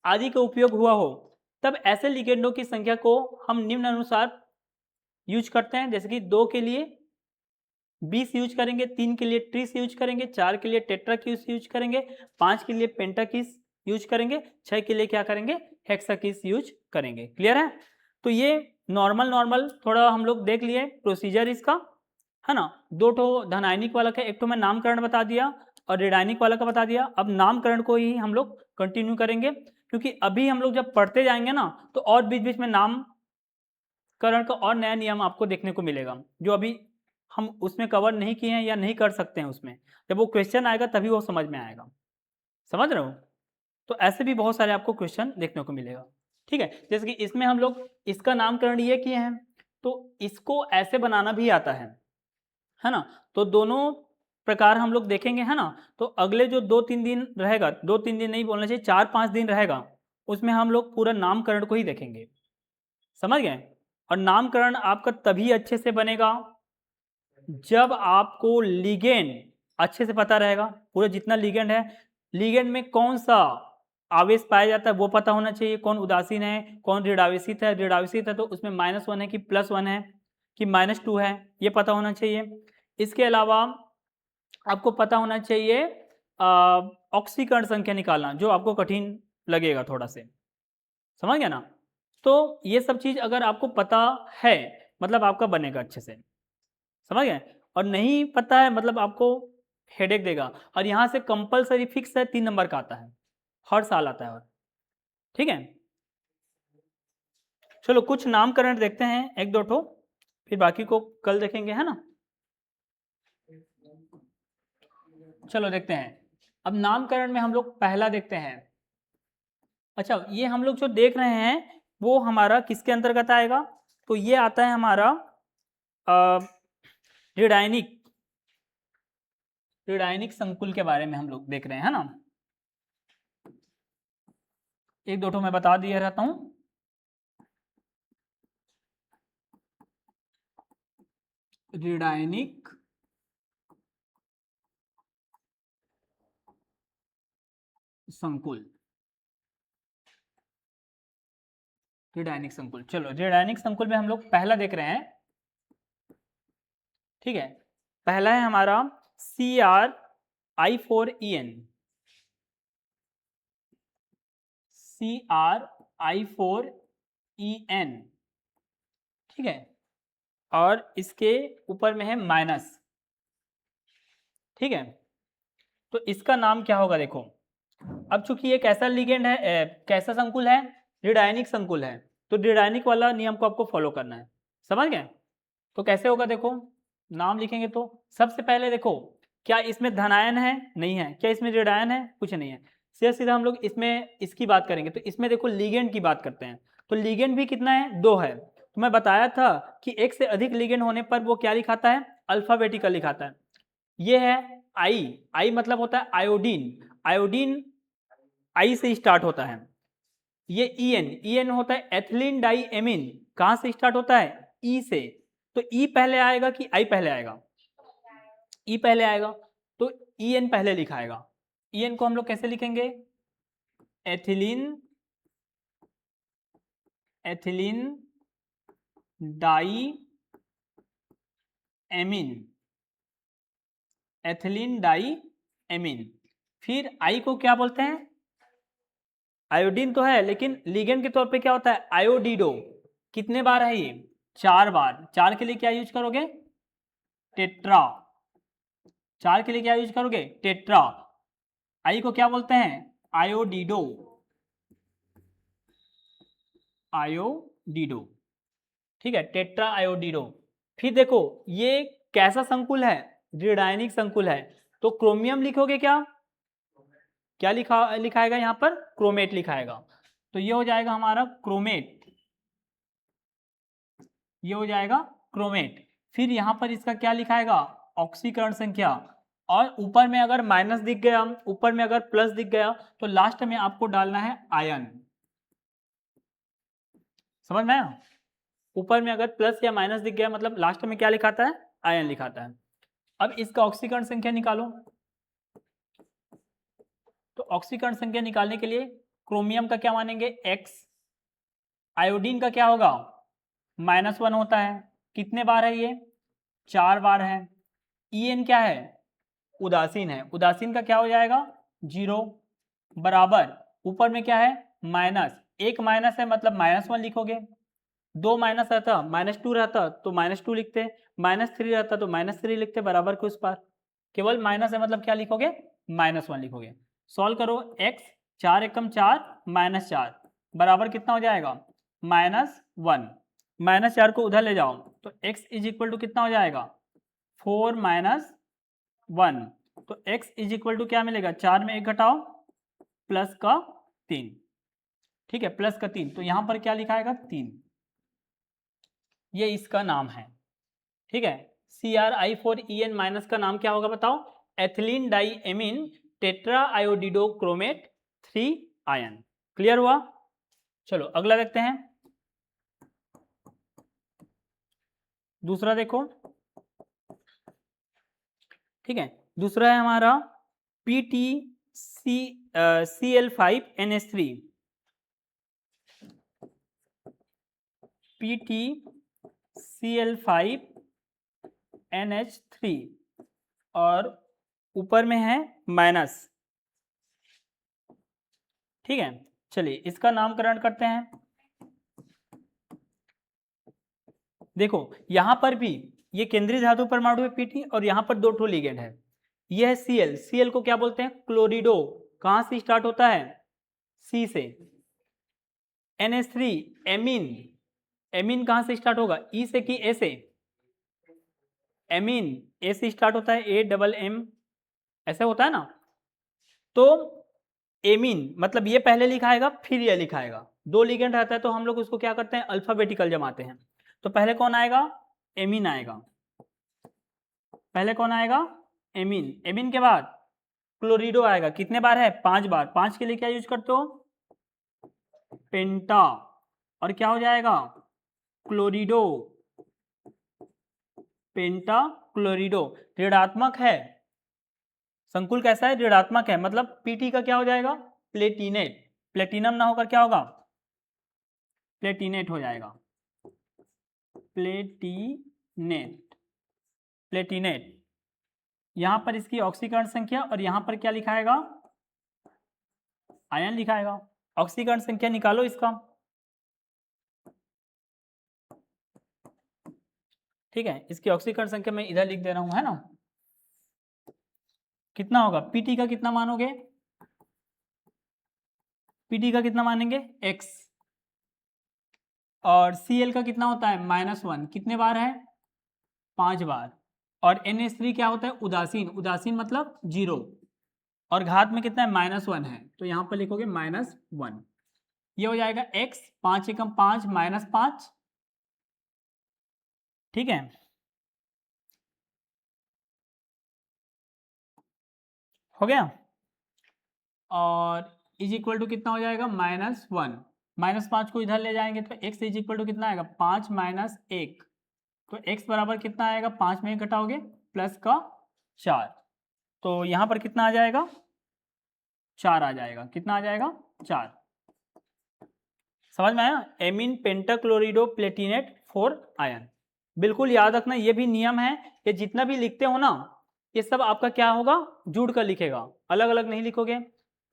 आदि का उपयोग हुआ हो, तब ऐसे लिगेंडों की संख्या को हम निम्न अनुसार यूज करते हैं, जैसे कि 2 के लिए 20 यूज करेंगे, 3 के लिए ट्रीस यूज करेंगे, 4 के लिए टेट्राकीस यूज करेंगे, 5 के लिए पेंटाकीस यूज करेंगे, 6 के लिए क्या करेंगे, हेक्साकीस यूज करेंगे। क्लियर है, तो ये नॉर्मल थोड़ा हम लोग देख लिए प्रोसीजर इसका, है ना। 2 ठो धनायनिक वाला का, एक तो मैं नामकरण बता दिया और ऋणायनिक वाला का बता दिया। अब नामकरण को ही हम लोग कंटिन्यू करेंगे, क्योंकि अभी हम लोग जब पढ़ते जाएंगे ना, तो और बीच बीच में नाम करण का और नया नियम आपको देखने को मिलेगा जो अभी हम उसमें कवर नहीं किए हैं या नहीं कर सकते हैं उसमें। जब वो क्वेश्चन आएगा तभी वो समझ में आएगा। समझ रहे हो? तो ऐसे भी बहुत सारे आपको क्वेश्चन देखने को मिलेगा। ठीक है, जैसे कि इसमें हम लोग इसका नामकरण ये किए हैं, तो इसको ऐसे बनाना भी आता है ना। तो दोनों प्रकार हम लोग देखेंगे, है ना। तो अगले जो 2-3 दिन रहेगा, 2-3 दिन नहीं बोलना चाहिए, 4-5 दिन रहेगा, उसमें हम लोग पूरा नामकरण को ही देखेंगे। समझ गए? और नामकरण आपका तभी अच्छे से बनेगा जब आपको लिगेंड अच्छे से पता रहेगा। पूरा जितना लिगेंड है, लिगेंड में कौन सा आवेश पाया जाता है वो पता होना चाहिए, कौन उदासीन है, कौन ऋणावेशित है। ऋणावेशित है तो उसमें -1 है कि +1 है कि -2 है, ये पता होना चाहिए। इसके अलावा आपको पता होना चाहिए ऑक्सीकरण संख्या निकालना, जो आपको कठिन लगेगा थोड़ा से। समझ गया ना? तो ये सब चीज़ अगर आपको पता है मतलब आपका बनेगा अच्छे से। समझ गए? और नहीं पता है मतलब आपको हेडेक देगा। और यहाँ से कंपलसरी फिक्स है 3 नंबर का आता है, हर साल आता है। और ठीक है, चलो कुछ नामकरण देखते हैं, 1-2 ठो, फिर बाकी को कल देखेंगे, है ना। चलो देखते हैं। अब नामकरण में हम लोग पहला देखते हैं। अच्छा, ये हम लोग जो देख रहे हैं वो हमारा किसके अंतर्गत आएगा? तो ये आता है हमारा ऋणायनिक संकुल के बारे में हम लोग देख रहे हैं, है ना। 1-2 ठो मैं बता दिया रहता हूं। ऋणायनिक संकुल, ऋणायनिक संकुल। चलो ऋणायनिक संकुल में हम लोग पहला देख रहे हैं। ठीक है, पहला है हमारा CrI4En। CrI4En, ठीक है, और इसके ऊपर में है माइनस। ठीक है, तो इसका नाम क्या होगा देखो। अब चूंकि ये कैसा लिगेंड है, कैसा संकुल है, ऋणायनिक संकुल है, तो ऋणायनिक वाला नियम को आपको फॉलो करना है। समझ गए? तो कैसे होगा देखो, नाम लिखेंगे तो सबसे पहले देखो क्या इसमें धनायन है, नहीं है। क्या इसमें ऋणायन है, कुछ नहीं है। सीधा सीधा हम लोग इसमें इसकी बात करेंगे। तो इसमें देखो लिगेंड की बात करते हैं, तो लिगेंड भी कितना है, 2 है। तो मैं बताया था कि एक से अधिक लिगेंड होने पर वो क्या लिखाता है, अल्फाबेटिकल लिखाता है। ये है आई मतलब होता है आयोडीन। आयोडीन आई से स्टार्ट होता है। ये ईएन होता है एथिलीन डाई एमीन। कहां से स्टार्ट होता है, ई से। तो ई पहले आएगा कि आई पहले आएगा, ई पहले आएगा। तो ईएन पहले लिखाएगा। ईएन को हम लोग कैसे लिखेंगे, ethylene diamine, ethylene diamine. फिर आई को क्या बोलते हैं, आयोडीन तो है लेकिन लिगेंड के तौर पे क्या होता है, आयोडीडो। कितने बार है ये, 4 बार। 4 के लिए क्या यूज करोगे, टेट्रा। 4 के लिए क्या यूज करोगे, टेट्रा। आई को क्या बोलते हैं, आयोडीडो, आयोडीडो। ठीक है, टेट्रा आयोडीडो। फिर देखो ये कैसा संकुल है, ऋणायनिक संकुल है। तो क्रोमियम लिखोगे क्या लिखाएगा यहाँ पर, क्रोमेट लिखाएगा। तो ये हो जाएगा हमारा क्रोमेट, ये हो जाएगा क्रोमेट। फिर यहाँ पर इसका क्या लिखाएगा, ऑक्सीकरण संख्या। और ऊपर में अगर माइनस दिख गया, ऊपर में अगर प्लस दिख गया, तो लास्ट में आपको डालना है आयन। समझ में आया? ऊपर में अगर प्लस या माइनस दिख गया मतलब लास्ट में क्या लिखाता है, आयन लिखाता है। अब इसका ऑक्सीकरण संख्या निकालो। तो ऑक्सीकरण संख्या निकालने के लिए क्रोमियम का क्या मानेंगे, x। आयोडीन का क्या होगा, -1 होता है। कितने बार है ये, 4 बार है। En क्या है, उदासीन है। उदासीन का क्या हो जाएगा, 0 बराबर। ऊपर में क्या है, माइनस। एक माइनस है मतलब -1 लिखोगे। 2 माइनस रहता, -2 रहता तो -2 लिखते, -3 रहता तो -3 लिखते, बराबर के उस पार। केवल माइनस है मतलब क्या लिखोगे, -1 लिखोगे। सॉल्व करो, x 4 एकम 4 -4 बराबर कितना हो जाएगा, -1। -4 को उधर ले जाओ तो x इज इक्वल टू कितना हो जाएगा 4 माइनस 1। तो x इज इक्वल टू क्या मिलेगा 4 में 1 घटाओ प्लस का 3, ठीक है, प्लस का 3। तो यहाँ पर क्या लिखा आएगा 3, ये इसका नाम है, ठीक है। CrI4En माइनस का नाम क्या होगा बताओ, ethylene diamine tetraiodido chromate 3 ion. Clear हुआ? चलो अगला देखते हैं। दूसरा देखो, ठीक है, दूसरा है हमारा PtCl5NH3, PtCl5NH3 और ऊपर में है माइनस, ठीक है। चलिए इसका नामकरण करते हैं। देखो यहां पर भी ये केंद्रीय धातु परमाणु है Pt और यहां पर 2 ठो लिगेंड है। ये है Cl, Cl को क्या बोलते हैं क्लोरिडो, कहां से स्टार्ट होता है C से। NH3 एमीन, एमीन कहां से स्टार्ट होगा E से कि A से, एमीन A से स्टार्ट होता है AMM, ऐसे होता है ना। तो एमीन मतलब ये पहले लिखाएगा फिर ये लिखाएगा, 2 लिगेंड रहता है तो हम लोग उसको क्या करते हैं अल्फाबेटिकल जमाते हैं। तो पहले कौन आएगा एमीन आएगा, पहले कौन आएगा एमीन, एमीन के बाद क्लोरिडो आएगा, कितने बार है 5 बार, 5 के लिए क्या यूज करते हो पेंटा, और क्या हो जाएगा क्लोरिडो, पेंटा क्लोरिडो। ऋणात्मक है, संकुल कैसा है ऋणात्मक है, मतलब पीटी का क्या हो जाएगा प्लेटिनेट, प्लेटिनम ना होकर क्या होगा प्लेटिनेट हो जाएगा, प्लेटिनेट, प्लेटिनेट। यहां पर इसकी ऑक्सीकरण संख्या और यहां पर क्या लिखाएगा आयन लिखाएगा। ऑक्सीकरण संख्या निकालो इसका, ठीक है, इसकी ऑक्सीकरण संख्या मैं इधर लिख दे रहा हूं, है ना। कितना होगा पीटी का कितना मानोगे, पीटी का कितना मानेंगे x, और Cl का कितना होता है -1, कितने बार है 5 बार, और NH3 क्या होता है उदासीन, उदासीन मतलब 0, और घात में कितना है -1 है, तो यहां पर लिखोगे -1। ये हो जाएगा x, 5 एकम 5 -5, ठीक है। हो गया, और इज इक्वल टू कितना हो जाएगा -1, -5 को इधर ले जाएंगे तो x इज इक्वल टू कितना आएगा 5 - 1, तो x बराबर कितना आएगा 5 में घटाओगे प्लस का 4, तो यहां पर कितना आ जाएगा 4 आ जाएगा, कितना आ जाएगा 4। समझ में आया, एमीन पेंटाक्लोरिडो प्लेटिनेट 4 आयन। बिल्कुल याद रखना ये भी नियम है कि जितना भी लिखते हो ना ये सब आपका क्या होगा जुड़ कर लिखेगा, अलग अलग नहीं लिखोगे,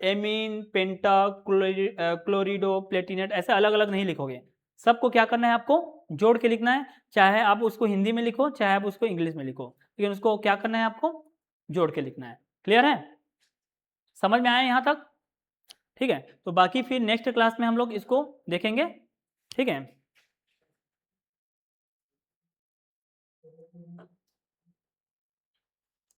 एमीन पेंटा क्लोरिडो प्लेटिनेट ऐसे अलग अलग नहीं लिखोगे, सबको क्या करना है आपको जोड़ के लिखना है, चाहे आप उसको हिंदी में लिखो चाहे आप उसको इंग्लिश में लिखो, लेकिन उसको क्या करना है आपको जोड़ के लिखना है। क्लियर है, समझ में आया यहाँ तक, ठीक है। तो बाकी फिर नेक्स्ट क्लास में हम लोग इसको देखेंगे, ठीक है।